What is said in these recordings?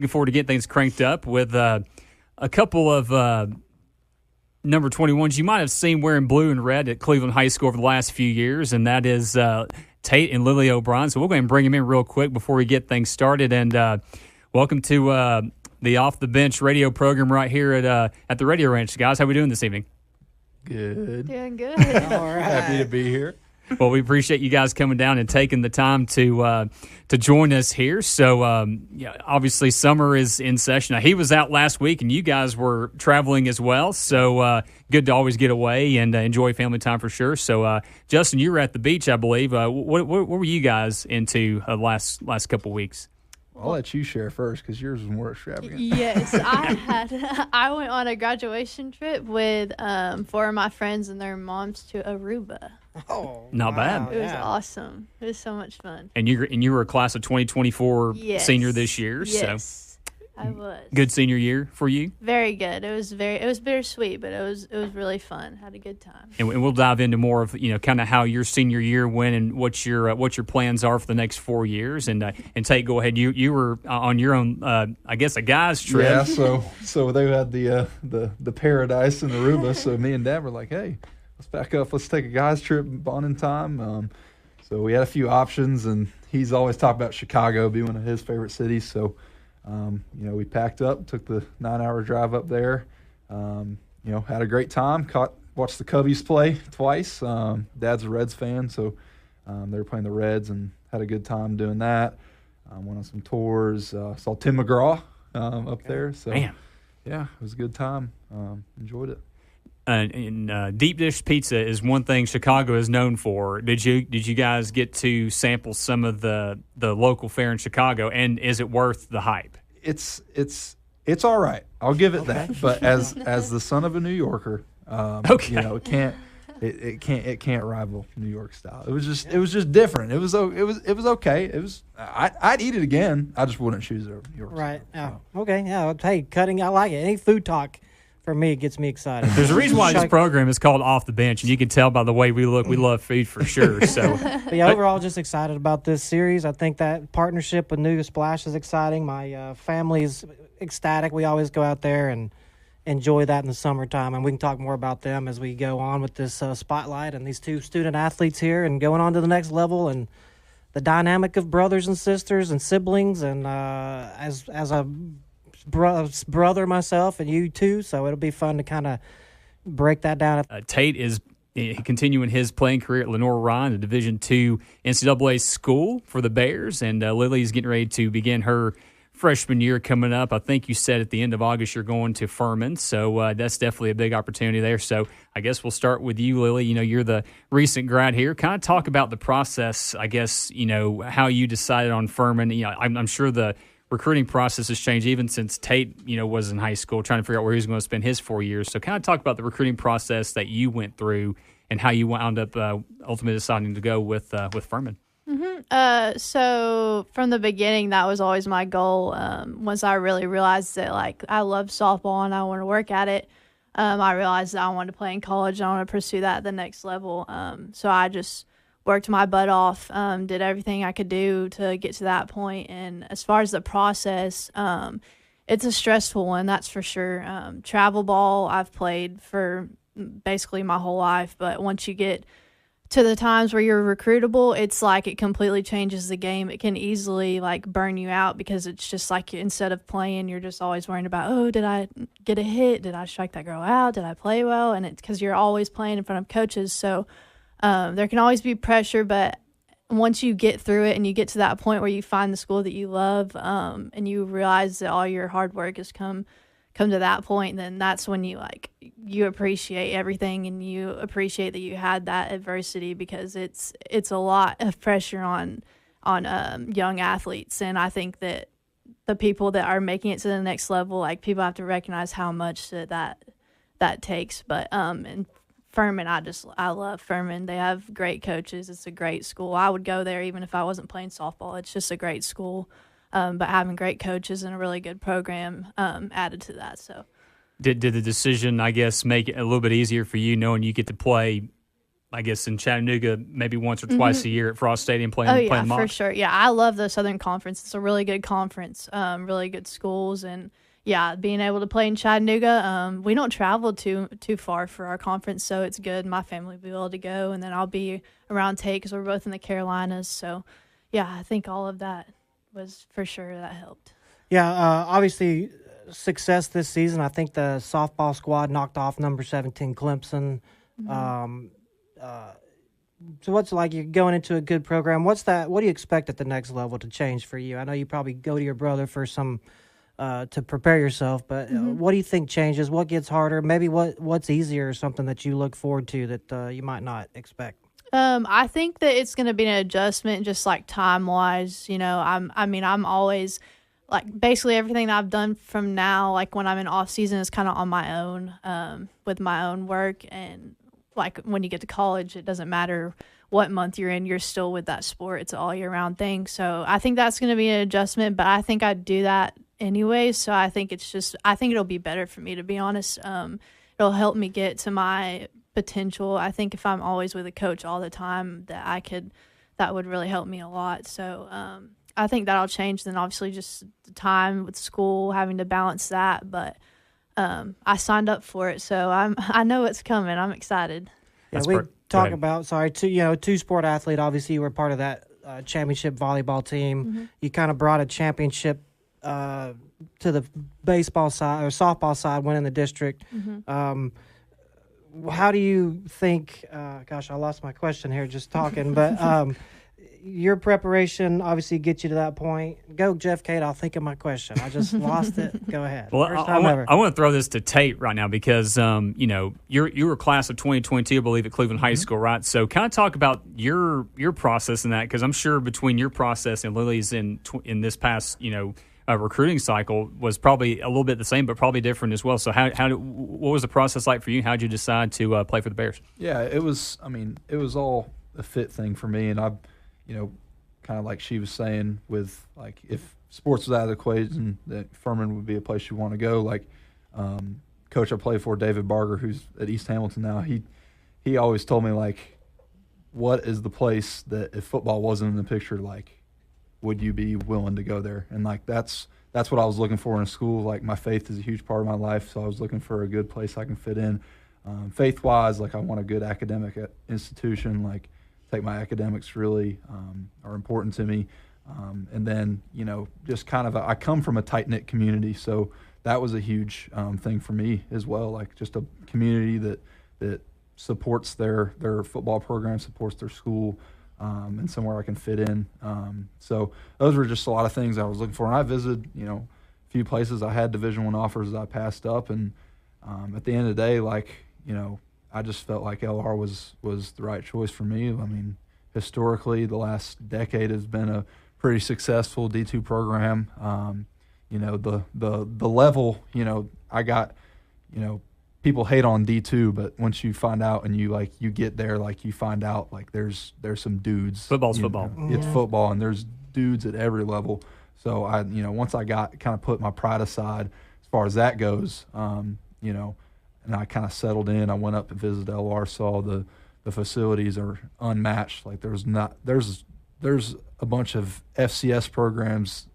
Looking forward to getting things cranked up with a couple of number 21s you might have seen wearing blue and red at Cleveland High School over the last few years, and that is Tate and Lily O'Brien. So we'll go ahead and bring them in real quick before we get things started. And welcome to the Off the Bench radio program right here at the Radio Ranch. Guys, how are we doing this evening? Good. Doing good. All right. Happy to be here. Well, we appreciate you guys coming down and taking the time to join us here. So, obviously summer is in session. Now, he was out last week, and you guys were traveling as well. So, good to always get away and enjoy family time for sure. So, Justin, you were at the beach, I believe. What were you guys into last couple weeks? I'll let you share first because yours was more extravagant. Yes, I went on a graduation trip with 4 of my friends and their moms to Aruba. Oh, Not bad. It was awesome. It was so much fun. And you were a class of 2024 senior this year. Yes, So I was. good senior year for you. Very good. It was bittersweet, but it was really fun. Had a good time. And we'll dive into more of kind of how your senior year went and what your plans are for the next 4 years. And Tate, go ahead. You were on your own, I guess, a guys trip. Yeah. So they had the paradise in Aruba. So me and Dad were like, hey, let's back up. Let's take a guys trip, bonding time. So we had a few options, and he's always talked about Chicago being one of his favorite cities. So. We packed up, took the 9-hour drive up there. Had a great time. Watched the Cubbies play twice. Dad's a Reds fan, so they were playing the Reds and had a good time doing that. Went on some tours. Saw Tim McGraw up there. So, Man. Yeah, it was a good time. Enjoyed it. And deep dish pizza is one thing Chicago is known for. Did you guys get to sample some of the local fare in Chicago? And is it worth the hype? It's all right. I'll give it that. But as the son of a New Yorker, it can't rival New York style. It was just different. It was okay. I'd eat it again. I just wouldn't choose it over New York. Right. Style. Yeah. Okay. Yeah. Hey, cutting. I like it. Any food talk. For me, it gets me excited. There's a reason why this program is called Off the Bench, and you can tell by the way we look. We love food for sure. So, but yeah, overall, just excited about this series. I think that partnership with Nooga Splash is exciting. My family's ecstatic. We always go out there and enjoy that in the summertime, and we can talk more about them as we go on with this spotlight and these 2 student athletes here and going on to the next level and the dynamic of brothers and sisters and siblings and as a brother myself and you too, so it'll be fun to kind of break that down. Tate is continuing his playing career at Lenore-Ryan, a Division II NCAA school for the Bears, and Lily's getting ready to begin her freshman year coming up. I think you said at the end of August you're going to Furman, so that's definitely a big opportunity there. So I guess we'll start with you, Lily. You're the recent grad here. Kind of talk about the process, I guess, how you decided on Furman. I'm sure the recruiting process has changed even since Tate, was in high school trying to figure out where he was going to spend his 4 years. So kind of talk about the recruiting process that you went through and how you wound up ultimately deciding to go with Furman. Mm-hmm. So from the beginning, that was always my goal. Once I really realized that, I love softball and I want to work at it, I realized that I wanted to play in college and I want to pursue that at the next level. So I just worked my butt off, did everything I could do to get to that point. And as far as the process, it's a stressful one, that's for sure. Travel ball, I've played for basically my whole life, but once you get to the times where you're recruitable, it's like it completely changes the game. It can easily burn you out because it's just instead of playing, you're just always worrying about, oh, did I get a hit? Did I strike that girl out? Did I play well? And it's because you're always playing in front of coaches. So there can always be pressure, but once you get through it and you get to that point where you find the school that you love, and you realize that all your hard work has come to that point, then that's when you appreciate everything and you appreciate that you had that adversity, because it's a lot of pressure on young athletes. And I think that the people that are making it to the next level, people have to recognize how much that takes. But and Furman, I love Furman. They have great coaches. It's a great school. I would go there even if I wasn't playing softball. It's just a great school. But having great coaches and a really good program added to that. So, did the decision, I guess, make it a little bit easier for you knowing you get to play I guess, in Chattanooga maybe once or twice a year at Frost Stadium playing Oh, yeah, playing mock? for sure. Yeah, I love the Southern Conference. It's a really good conference, really good schools. And, yeah, being able to play in Chattanooga, we don't travel too far for our conference, so it's good. My family will be able to go, and then I'll be around Tate because we're both in the Carolinas. So, yeah, I think all of that was for sure that helped. Yeah, obviously success this season. I think the softball squad knocked off number 17 Clemson. So what's like you're going into a good program? What do you expect at the next level to change for you? I know you probably go to your brother for some to prepare yourself, but what do you think changes? What gets harder? Maybe what's easier or something that you look forward to that you might not expect? I think that it's going to be an adjustment, just like time wise. I'm always like basically everything that I've done from now, like when I'm in off season, is kind of on my own, with my own work. And like when you get to college, it doesn't matter what month you're in, you're still with that sport. It's an all year round thing. So I think that's going to be an adjustment, but I think I'd do that anyways. So I think it'll be better for me, to be honest. It'll help me get to my potential. I think if I'm always with a coach all the time, that would really help me a lot. So I think that'll change. Then obviously just the time with school, having to balance that. But I signed up for it, so I know it's coming. I'm excited. Yeah, we talk about two sport athlete. Obviously, you were part of that championship volleyball team. You kind of brought a championship to the baseball side or softball side, winning the district. How do you think? Gosh, I lost my question here just talking, but. Your preparation obviously gets you to that point. Go, Jeff Kate. I'll think of my question. I just lost it. Go ahead. Well, I want to throw this to Tate right now because, you were class of 2022, I believe, at Cleveland High School, right? So kind of talk about your process in that, because I'm sure between your process and Lily's in this past, recruiting cycle was probably a little bit the same, but probably different as well. So what was the process like for you? How did you decide to play for the Bears? Yeah, it was all a fit thing for me, and kind of like she was saying, with like if sports was out of the equation, that Furman would be a place you want to go. Like coach I played for, David Barger, who's at East Hamilton now, he always told me, like, what is the place that if football wasn't in the picture, like, would you be willing to go there? And like that's what I was looking for in a school. Like, my faith is a huge part of my life, so I was looking for a good place I can fit in. Faith-wise, like, I want a good academic institution, like. Take my academics really are important to me. And then, just kind of I come from a tight-knit community, so that was a huge thing for me as well, like just a community that supports their football program, supports their school, and somewhere I can fit in. So those were just a lot of things I was looking for. And I visited, a few places. I had Division I offers that I passed up, and at the end of the day, like, I just felt like LR was the right choice for me. I mean, historically, the last decade has been a pretty successful D2 program. The level, I got, people hate on D2, but once you find out and you get there, like, you find out, like, there's some dudes. Football's football. It's football, and there's dudes at every level. So once I kind of put my pride aside as far as that goes, and I kind of settled in. I went up and visited LR, saw the facilities are unmatched. Like, there's a bunch of FCS programs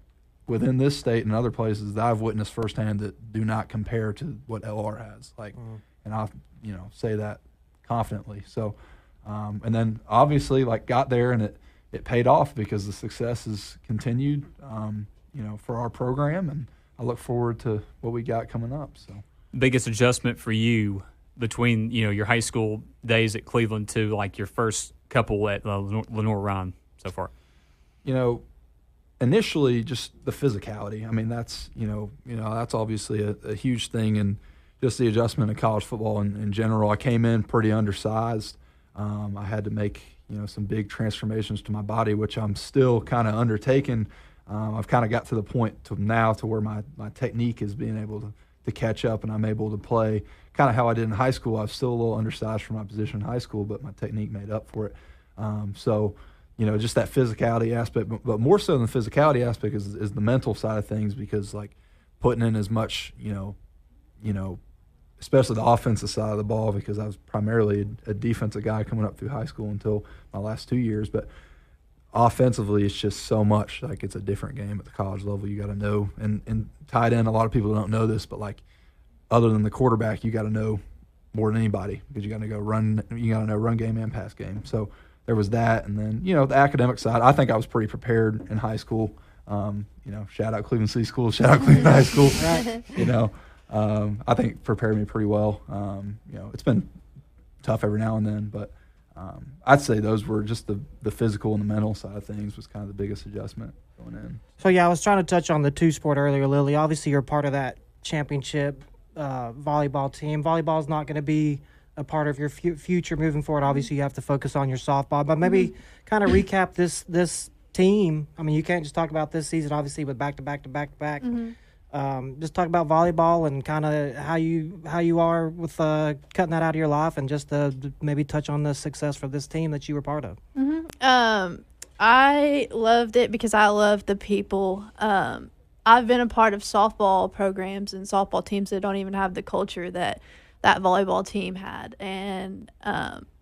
within this state and other places that I've witnessed firsthand that do not compare to what LR has. Like, and I say that confidently. So, and then obviously, like, got there, and it paid off because the success has continued, for our program, and I look forward to what we got coming up. So. Biggest adjustment for you between your high school days at Cleveland to like your first couple at Lenore Ryan so far? Initially just the physicality. I mean, that's that's obviously a huge thing, and just the adjustment of college football in general. I came in pretty undersized. I had to make some big transformations to my body, which I'm still kind of undertaking. I've kind of got to the point to where my technique is being able to catch up, and I'm able to play kind of how I did in high school. I was still a little undersized for my position in high school, but my technique made up for it. So, just that physicality aspect, but more so than the physicality aspect is the mental side of things, because like putting in as much, especially the offensive side of the ball, because I was primarily a defensive guy coming up through high school until my last 2 years. But offensively, it's just so much. Like, it's a different game at the college level. You got to know. And tight end, a lot of people don't know this, but, like, other than the quarterback, you got to know more than anybody, because you got to go run. You got to know run game and pass game. So there was that. And then, the academic side, I think I was pretty prepared in high school. Shout out Cleveland City Schools, shout out Cleveland High School. I think prepared me pretty well. It's been tough every now and then, but I'd say those were just the physical and the mental side of things was kind of the biggest adjustment going in. So, I was trying to touch on the two-sport earlier, Lily. Obviously, you're part of that championship volleyball team. Volleyball is not going to be a part of your future moving forward. Obviously, you have to focus on your softball, but maybe kind of recap this team. I mean, you can't just talk about this season, obviously, with back-to-back. Just talk about volleyball and kind of how you are with cutting that out of your life, and just maybe touch on the success for this team that you were part of. I loved it because I love the people. I've been a part of softball programs and softball teams that don't even have the culture that volleyball team had, and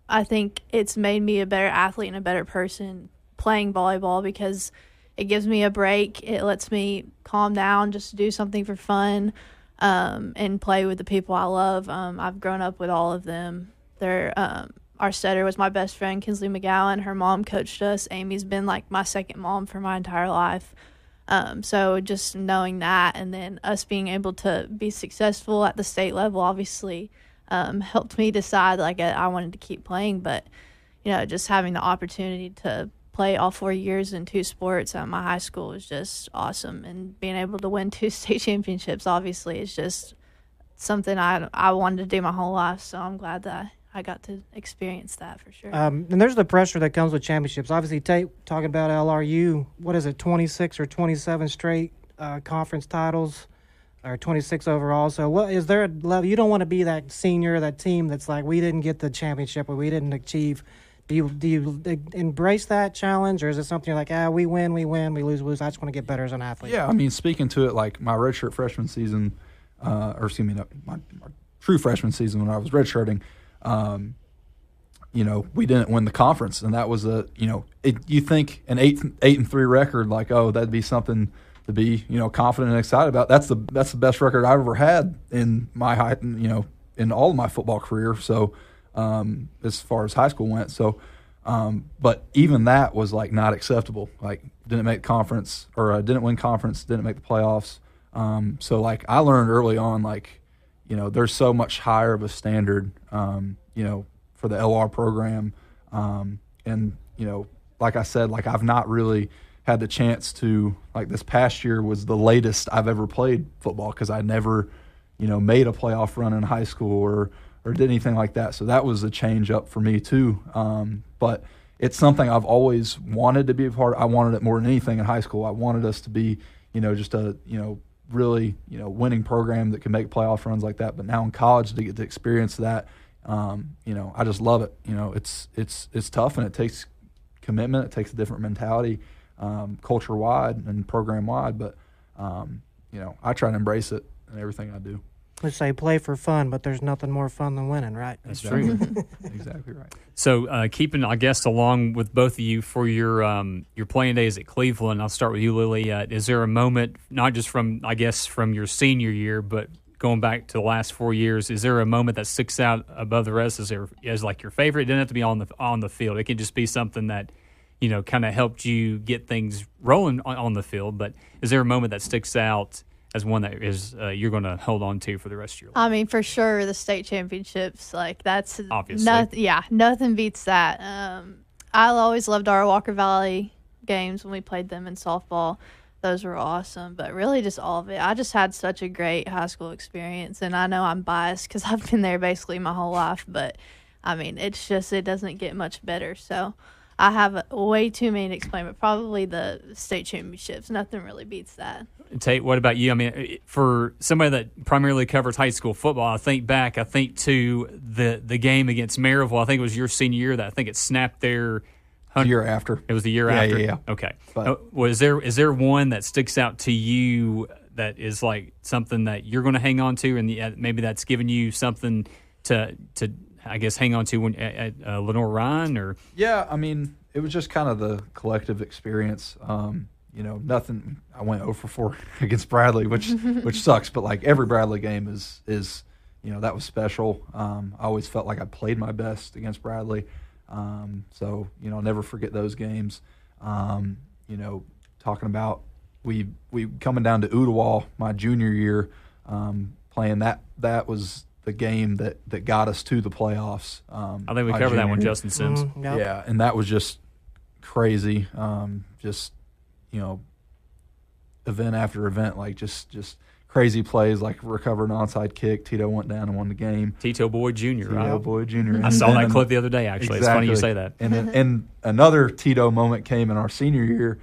I think it's made me a better athlete and a better person playing volleyball, because it gives me a break. It lets me calm down, just do something for fun, and play with the people I love. I've grown up with all of them. Our setter was my best friend, Kinsley McGowan. Her mom coached us. Amy's been like my second mom for my entire life. So just knowing that, and then us being able to be successful at the state level, obviously helped me decide I wanted to keep playing. But just having the opportunity to play all 4 years in two sports at my high school was just awesome, and being able to win 2 state championships obviously is just something I wanted to do my whole life. So I'm glad that I got to experience that for sure. And there's the pressure that comes with championships. Obviously, Tate, talking about LRU, what is it, 26 or 27 straight conference titles, or 26 overall. So what is there a level? You don't want to be that senior, that team that's like, we didn't get the championship or we didn't achieve. Do you embrace that challenge, or is it something you're like, we win, we lose, I just want to get better as an athlete? Yeah, I mean, speaking to it, like my redshirt freshman season, my true freshman season when I was redshirting, we didn't win the conference, and that was you think an 8-3 record, like, oh, that'd be something to be confident and excited about. That's the best record I've ever had in my in all of my football career. So. As far as high school went. So, but even that was like not acceptable. Like, didn't make conference, or didn't win conference, didn't make the playoffs. So like I learned early on, like, there's so much higher of a standard, for the LR program. And, like I said, like I've not really had the chance to, like this past year was the latest I've ever played football, because I never, made a playoff run in high school or did anything like that. So that was a change up for me too. But it's something I've always wanted to be a part of. I wanted it more than anything in high school. I wanted us to be, just a, really, winning program that can make playoff runs like that. But now in college, to get to experience that, I just love it. It's tough, and it takes commitment. It takes a different mentality, culture-wide and program-wide. But, I try to embrace it in everything I do. Let's say play for fun, but there's nothing more fun than winning, right? That's true. Exactly right. So keeping, I guess, along with both of you for your playing days at Cleveland, I'll start with you, Lily. Is there a moment, not just from your senior year, but going back to the last 4 years, is there a moment that sticks out above the rest as like your favorite? It doesn't have to be on the field. It can just be something that, kind of helped you get things rolling on the field. But is there a moment that sticks out as one that is you're going to hold on to for the rest of your life? I mean, for sure, the state championships, like that's obviously, nothing beats that. I always loved our Walker Valley games when we played them in softball. Those were awesome, but really just all of it. I just had such a great high school experience, and I know I'm biased because I've been there basically my whole life, but I mean, it's just, it doesn't get much better. So I have way too many to explain, but probably the state championships. Nothing really beats that. Tate, what about you? I mean, for somebody that primarily covers high school football, I think to the game against Maryville. I think it was your senior year that I think it snapped their the year after. It was the year after? Yeah. Okay. But, is there one that sticks out to you that is like something that you're going to hang on to, and maybe that's given you something to I guess hang on to when at Lenore Ryan? Or Yeah, I mean, it was just kind of the collective experience. Nothing. I went 0 for 4 against Bradley, which sucks. But like every Bradley game is that was special. I always felt like I played my best against Bradley. So I'll never forget those games. Talking about we coming down to Ottawa my junior year, playing that was the game that got us to the playoffs. I think we covered that one, Justin Sims. Yep. Yeah, and that was just crazy. Event after event, like just crazy plays, like recovered an onside kick. Tito went down and won the game. Tito Boyd Jr., right? Tito Boyd Jr. I saw that clip the other day, actually. Exactly. It's funny you say that. And another Tito moment came in our senior year.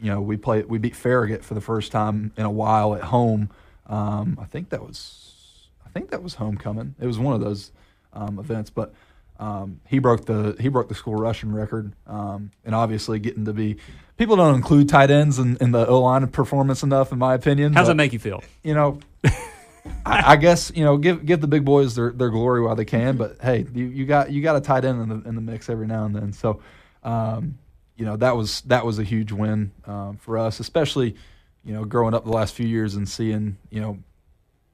We beat Farragut for the first time in a while at home. I think that was homecoming. It was one of those events, but he broke the school rushing record, and obviously getting to be. People don't include tight ends in the O-line performance enough, in my opinion. How's that make you feel? I guess give the big boys their glory while they can, but hey, you got a tight end in the mix every now and then. So, that was a huge win for us, especially growing up the last few years and seeing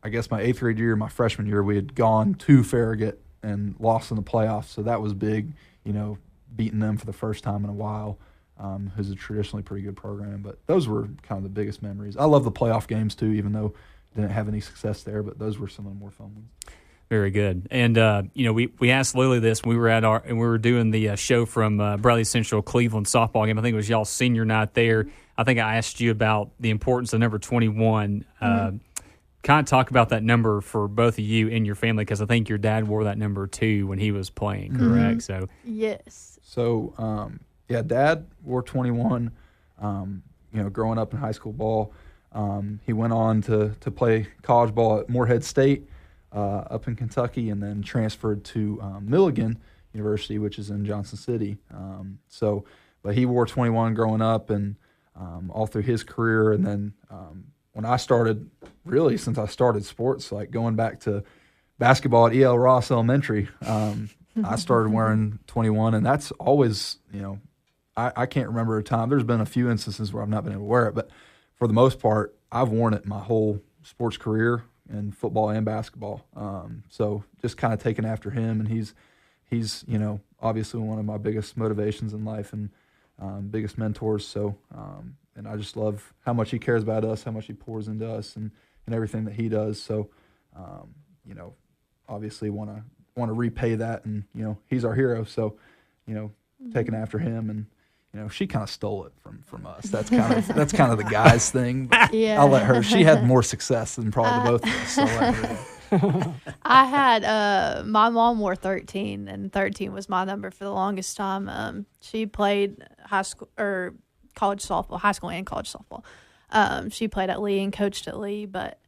I guess my 8th grade year, my freshman year, we had gone to Farragut and lost in the playoffs, so that was big. Beating them for the first time in a while. Who's a traditionally pretty good program. But those were kind of the biggest memories. I love the playoff games too, even though didn't have any success there, but those were some of the more fun ones. Very good. And we asked Lily this when we were doing the show from Bradley Central Cleveland softball game. I think it was y'all's senior night there. I think I asked you about the importance of number 21. Kind of talk about that number for both of you and your family, because I think your dad wore that number too when he was playing, correct? So Yes. So Dad wore 21. Growing up in high school ball, he went on to play college ball at Morehead State up in Kentucky, and then transferred to Milligan University, which is in Johnson City. But he wore 21 growing up, and all through his career. And then when I started, really since I started sports, like going back to basketball at E.L. Ross Elementary, I started wearing 21, and that's always, I can't remember a time. There's been a few instances where I've not been able to wear it, but for the most part, I've worn it my whole sports career in football and basketball. So just kind of taking after him, and he's obviously one of my biggest motivations in life and biggest mentors. So and I just love how much he cares about us, how much he pours into us, and everything that he does. So obviously want to repay that, and he's our hero. So taking after him, and she kind of stole it from us. That's kind of the guy's thing. But Yeah. I'll let her. She had more success than probably the both of us. So I'll let her. I had my mom wore 13, and 13 was my number for the longest time. She played high school or college softball, high school and college softball. She played at Lee and coached at Lee, but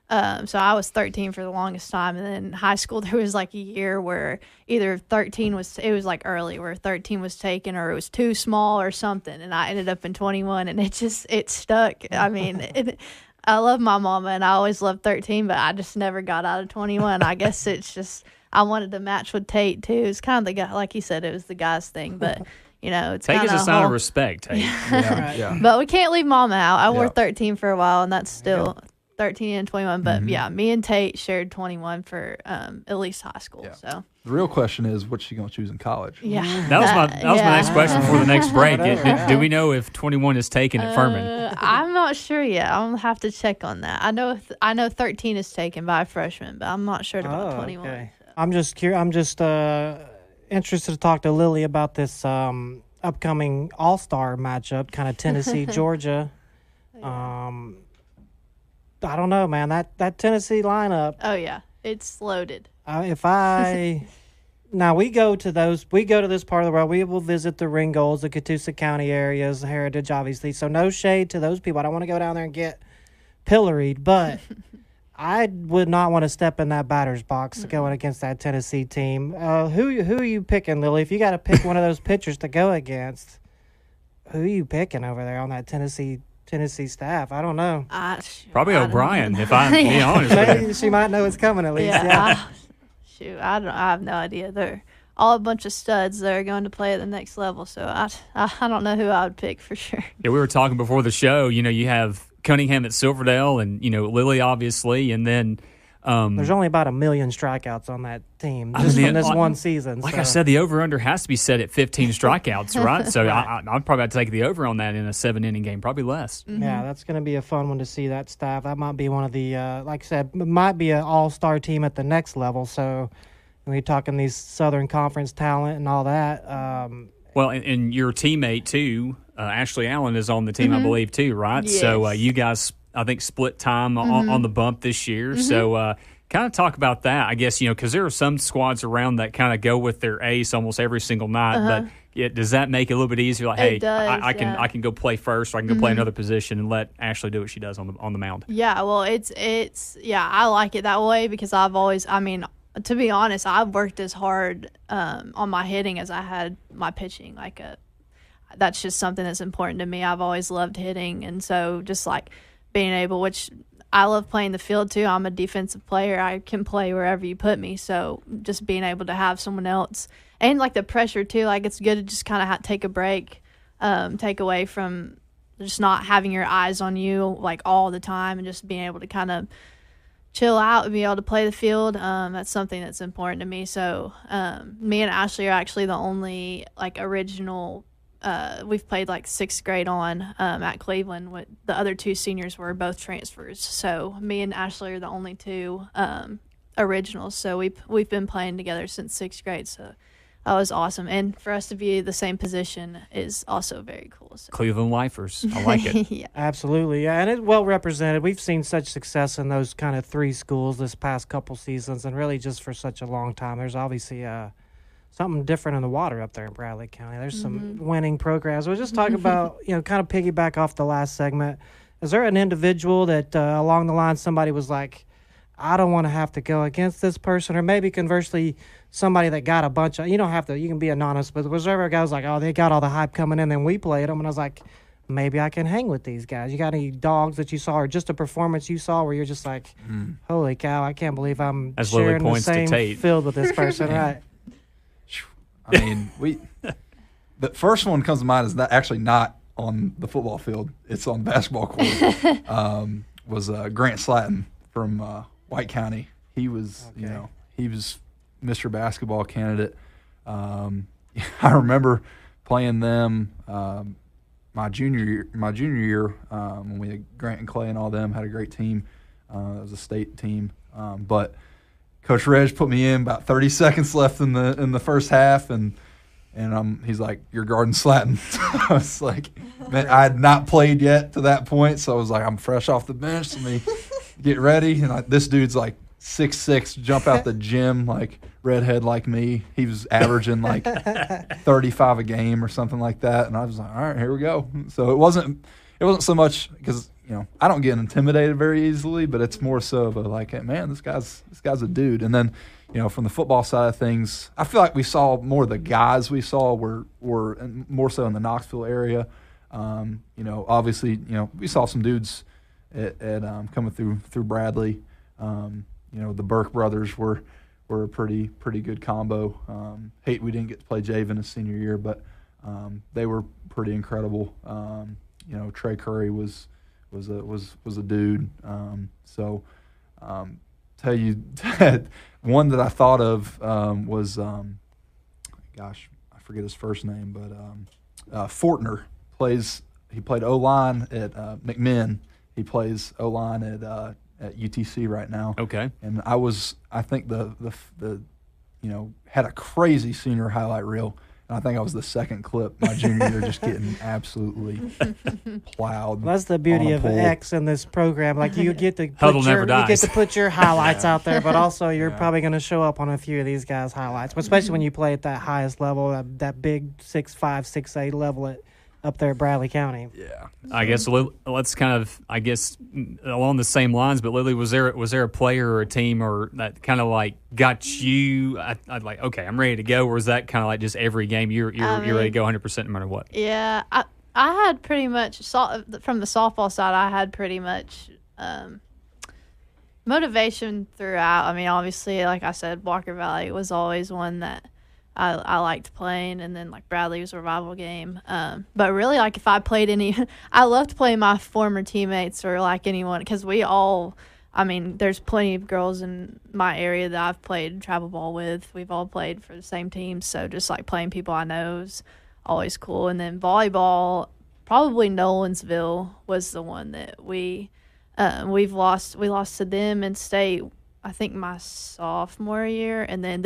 so I was 13 for the longest time. And then high school, there was like a year where either 13 was, it was like early where 13 was taken, or it was too small or something. And I ended up in 21, and it stuck. I mean, I love my mama, and I always loved 13, but I just never got out of 21. I guess it's just, I wanted to match with Tate too. It's kind of the guy, like you said, it was the guy's thing, but it's Tate kind is a sign of respect, Tate. Yeah. But we can't leave mama out. I wore Yeah. 13 for a while, and that's still 13 and 21. But me and Tate shared 21 for at least high school. Yeah. So The real question is, what's she going to choose in college? yeah, That was my next question for the next break. Do we know if 21 is taken at Furman? I'm not sure yet. I'll have to check on that. I know 13 is taken by a freshman, but I'm not sure about 21. Okay. So. I'm just curious. I'm just interested to talk to Lily about this upcoming All-Star matchup, kind of Tennessee Georgia. I don't know, man. That Tennessee lineup. Oh yeah, it's loaded. Now we go to this part of the world. We will visit the Ringolds, the Catoosa County areas, the Heritage, obviously. So no shade to those people. I don't want to go down there and get pilloried, but I would not want to step in that batter's box going against that Tennessee team. Who are you picking, Lily? If you got to pick one of those pitchers to go against, who are you picking over there on that Tennessee Tennessee staff. I don't know. Probably I don't O'Brien, know. if I'm being honest with you. Maybe she might know it's coming at least. Yeah. Shoot, I have no idea. They're all a bunch of studs that are going to play at the next level. So I don't know who I would pick for sure. Yeah, we were talking before the show. You have Cunningham at Silverdale, and Lily obviously, and then There's only about 1 million strikeouts on that team just in this one season. Like I said, the over/under has to be set at 15 strikeouts, right? So right. I'd probably have to take the over on that in a 7-inning game, probably less. Mm-hmm. Yeah, that's going to be a fun one to see that staff. That might be one of the, like I said, might be an all-star team at the next level. So when you're talking these Southern Conference talent and all that. Well, and your teammate, too, Ashley Allen, is on the team, I believe, too, right? Yes. So you guys, I think, split time on the bump this year. So kind of talk about that, I guess, because there are some squads around that kind of go with their ace almost every single night. But does that make it a little bit easier? Like, hey, I can go play first, or I can go play another position and let Ashley do what she does on the mound. Yeah, well, it's I like it that way because I've always, to be honest, I've worked as hard on my hitting as I had my pitching. That's just something that's important to me. I've always loved hitting, and so just like being able, which I love playing the field too. I'm a defensive player. I can play wherever you put me. So just being able to have someone else, and like the pressure too. Like it's good to just kind of take a break, take away from just not having your eyes on you like all the time, and just being able to kind of chill out and be able to play the field. That's something that's important to me. So me and Ashley are actually the only original. We've played sixth grade on at Cleveland. The other two seniors were both transfers. So me and Ashley are the only two originals. So we've been playing together since sixth grade. So that was awesome. And for us to be the same position is also very cool. So. Cleveland lifers. I like it. Yeah. Absolutely. Yeah, and it's well represented. We've seen such success in those kind of three schools this past couple seasons, and really just for such a long time. There's obviously something different in the water up there in Bradley County. There's some winning programs. We'll just talk about, kind of piggyback off the last segment. Is there an individual that along the line somebody was like, I don't want to have to go against this person, or maybe conversely somebody that got a bunch of, you don't have to, you can be anonymous, but was there ever a guy was like, oh, they got all the hype coming in, then we played them, and I was like, maybe I can hang with these guys. You got any dogs that you saw, or just a performance you saw where you're just like, holy cow, I can't believe I'm As sharing Lily the same Tate. field with this person, right? I mean, the first one comes to mind is actually not on the football field. It's on the basketball court. Was Grant Slatton from White County. He was, he was Mr. Basketball candidate. I remember playing them my junior year when we had Grant and Clay and all them had a great team. It was a state team, but Coach Reg put me in about 30 seconds left in the first half, and he's like, "You're guarding Slatton." I was like, man, I had not played yet to that point, so I was like, I'm fresh off the bench. Let me get ready. And this dude's like 6'6", jump out the gym, like redhead like me. He was averaging 35 a game or something like that, and I was like, all right, here we go. So it wasn't so much because I don't get intimidated very easily, but it's more so of a hey, man, this guy's a dude. And then from the football side of things, I feel like we saw more of the guys we saw were more so in the Knoxville area. Obviously, we saw some dudes at coming through Bradley. The Burke brothers were a pretty good combo. Hate we didn't get to play Javen his senior year, but they were pretty incredible. Trey Curry was a dude. Tell you one that I thought of was I forget his first name, but Fortner he played O-line at McMinn. He plays O-line at UTC right now. Okay. And I think the had a crazy senior highlight reel. I think I was the second clip my junior year, just getting absolutely plowed. Well, that's the beauty of X in this program. You get to put your highlights out there, but also you're probably going to show up on a few of these guys' highlights, especially when you play at that highest level, that big 6'5", 6'8" level up there at Bradley County. Yeah. I guess let's kind of, along the same lines, but Lily, was there a player or a team or that kind of got you, I'd okay, I'm ready to go, or was that kind of just every game you're ready to go 100% no matter what? Yeah, I had pretty much from the softball side. I had pretty much motivation throughout. I mean, obviously, like I said, Walker Valley was always one that I liked playing, and then like Bradley's revival game. But really, like if I played any, I loved playing my former teammates or like anyone, because we all. I mean, there's plenty of girls in my area that I've played travel ball with. We've all played for the same team, so just like playing people I know is always cool. And then volleyball, probably Nolensville was the one that we lost. We lost to them in state, I think my sophomore year, and then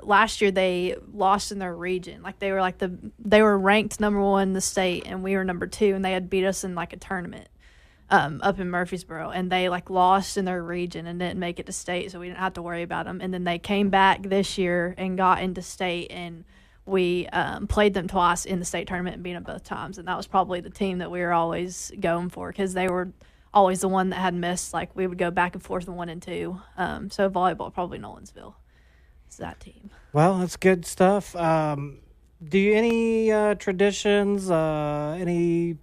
last year they lost in their region. Like they were ranked number 1 in the state, and we were number 2, and they had beat us in like a tournament. Up in Murfreesboro, and they like lost in their region and didn't make it to state, so we didn't have to worry about them. And then they came back this year and got into state, and we played them twice in the state tournament and beat them both times. And that was probably the team that we were always going for, because they were always the one that had missed. Like we would go back and forth in 1 and 2. So volleyball, probably Nolensville. It's that team. Well, that's good stuff. Do you any traditions? Any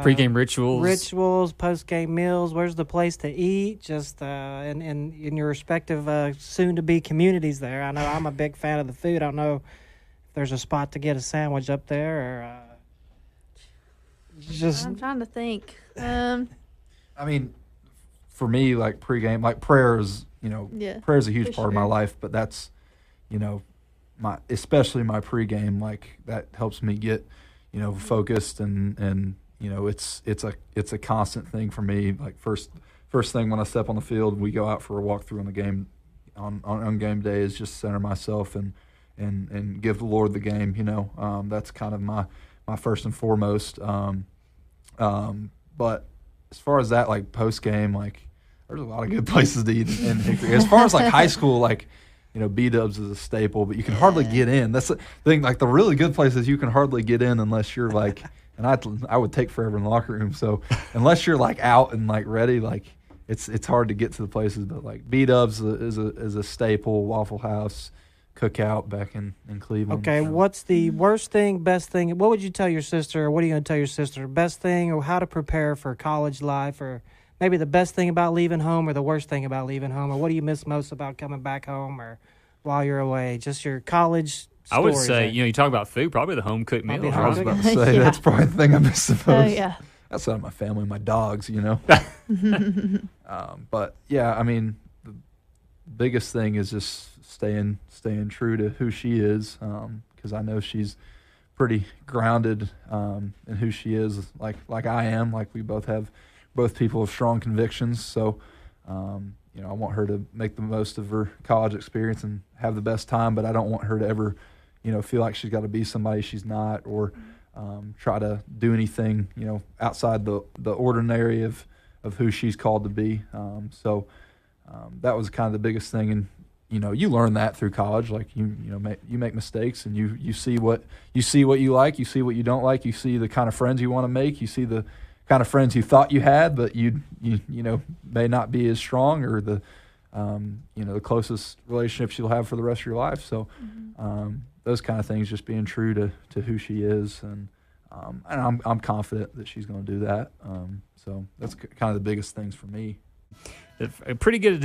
Pre-game rituals, post-game meals? Where's the place to eat? Just in your respective soon-to-be communities there. I know I'm a big fan of the food. I don't know if there's a spot to get a sandwich up there, or just. I'm trying to think. I mean, for me, like pregame, like prayer is, prayer is a huge part of my life. But that's, especially my pregame, like that helps me get, focused and. It's a constant thing for me. Like first thing when I step on the field, we go out for a walkthrough on the game on game day is just center myself and give the Lord the game. That's kind of my first and foremost. But as far as that, like post game, like there's a lot of good places to eat in Hickory. As far as like high school, like B-dubs is a staple, but you can hardly get in. That's the thing. Like the really good places, you can hardly get in unless you're like. And I would take forever in the locker room. So unless you're like out and like ready, like it's hard to get to the places. But like B-dubs is a staple. Waffle House, Cookout back in Cleveland. Okay, what's the worst thing, best thing? What would you tell your sister? Or what are you going to tell your sister? Best thing, or how to prepare for college life, or maybe the best thing about leaving home, or the worst thing about leaving home, or what do you miss most about coming back home, or while you're away? Just your college. I would say, you talk about food, probably the home cooked meal. I was about to say, that's probably the thing I miss the most. Oh, yeah. Outside of my family, my dogs, But, yeah, I mean, the biggest thing is just staying true to who she is, because I know she's pretty grounded in who she is, like I am. Like we both people have strong convictions, so I want her to make the most of her college experience and have the best time, but I don't want her to ever, feel like she's got to be somebody she's not, or try to do anything, outside the ordinary of who she's called to be. So that was kind of the biggest thing. And, you learn that through college. Like you make mistakes, and you see what you like, you see what you don't like, you see the kind of friends you want to make, you see the kind of friends you thought you had, but you may not be as strong, or the the closest relationships you'll have for the rest of your life. So those kind of things, just being true to who she is, and I'm confident that she's going to do that. So that's kind of the biggest things for me. A pretty good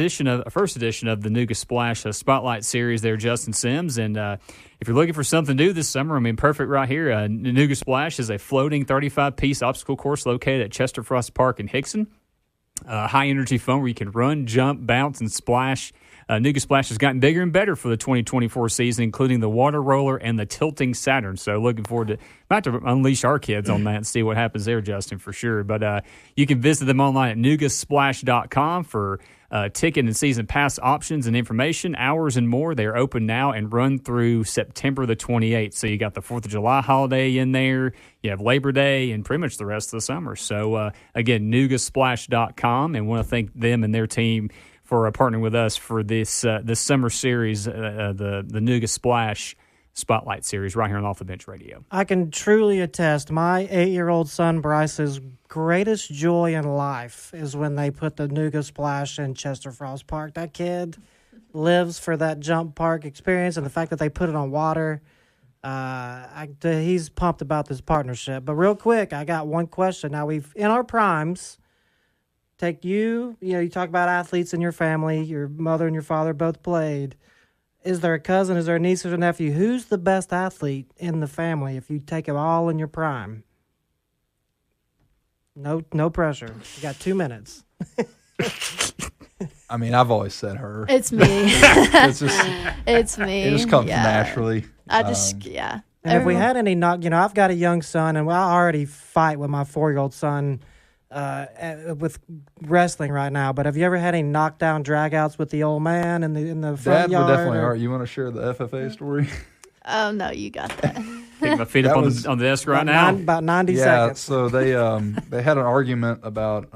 first edition of the Nooga Splash Spotlight Series there, Justin Sims. And if you're looking for something new this summer, perfect right here. Nooga Splash is a floating 35-piece obstacle course located at Chester Frost Park in Hickson. High-energy fun where you can run, jump, bounce, and splash. Nooga Splash has gotten bigger and better for the 2024 season, including the water roller and the tilting Saturn. So looking forward to about to unleash our kids on that and see what happens there, Justin, for sure. But you can visit them online at noogasplash.com for ticket and season pass options and information, hours, and more. They are open now and run through September the 28th. So you got the 4th of July holiday in there. You have Labor Day and pretty much the rest of the summer. So, again, noogasplash.com, and want to thank them and their team for partnering with us for this summer series, the Nooga Splash Spotlight Series right here on Off the Bench Radio. I can truly attest, my 8-year-old son Bryce's greatest joy in life is when they put the Nooga Splash in Chester Frost Park. That kid lives for that jump park experience, and the fact that they put it on water. He's pumped about this partnership. But real quick, I got one question. Now, we've in our primes. Take you talk about athletes in your family. Your mother and your father both played. Is there a cousin? Is there a niece or a nephew? Who's the best athlete in the family if you take them all in your prime? No pressure. You got 2 minutes. I mean, I've always said her. It's me. It's me. It just comes naturally. And if we had any I've got a young son, and I already fight with my 4-year-old son with wrestling right now. But have you ever had any knockdown dragouts with the old man in the front Dad yard? would definitely hurt. You want to share the FFA story? Oh, no, you got that. Take my feet up on the desk right now. About 90 yeah, seconds. so they had an argument about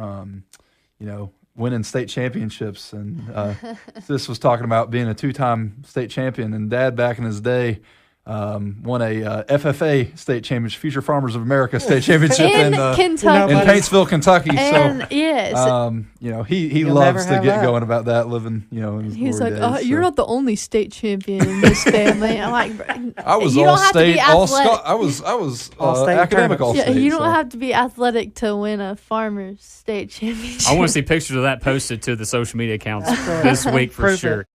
winning state championships, and Sis was talking about being a 2-time state champion, and Dad back in his day won a FFA state championship, Future Farmers of America state championship in Kentucky. in Paintsville, Kentucky. And so yes, he loves to get going about that, living in his he's glory like, days, you're not the only state champion in this family. I'm like, I was you all don't have to state, be all athletic. I was All-state academic tournaments. all Yeah, state. you don't so. have to be athletic to win a farmer's state championship. I want to see pictures of that posted to the social media accounts this week for Proof it. sure.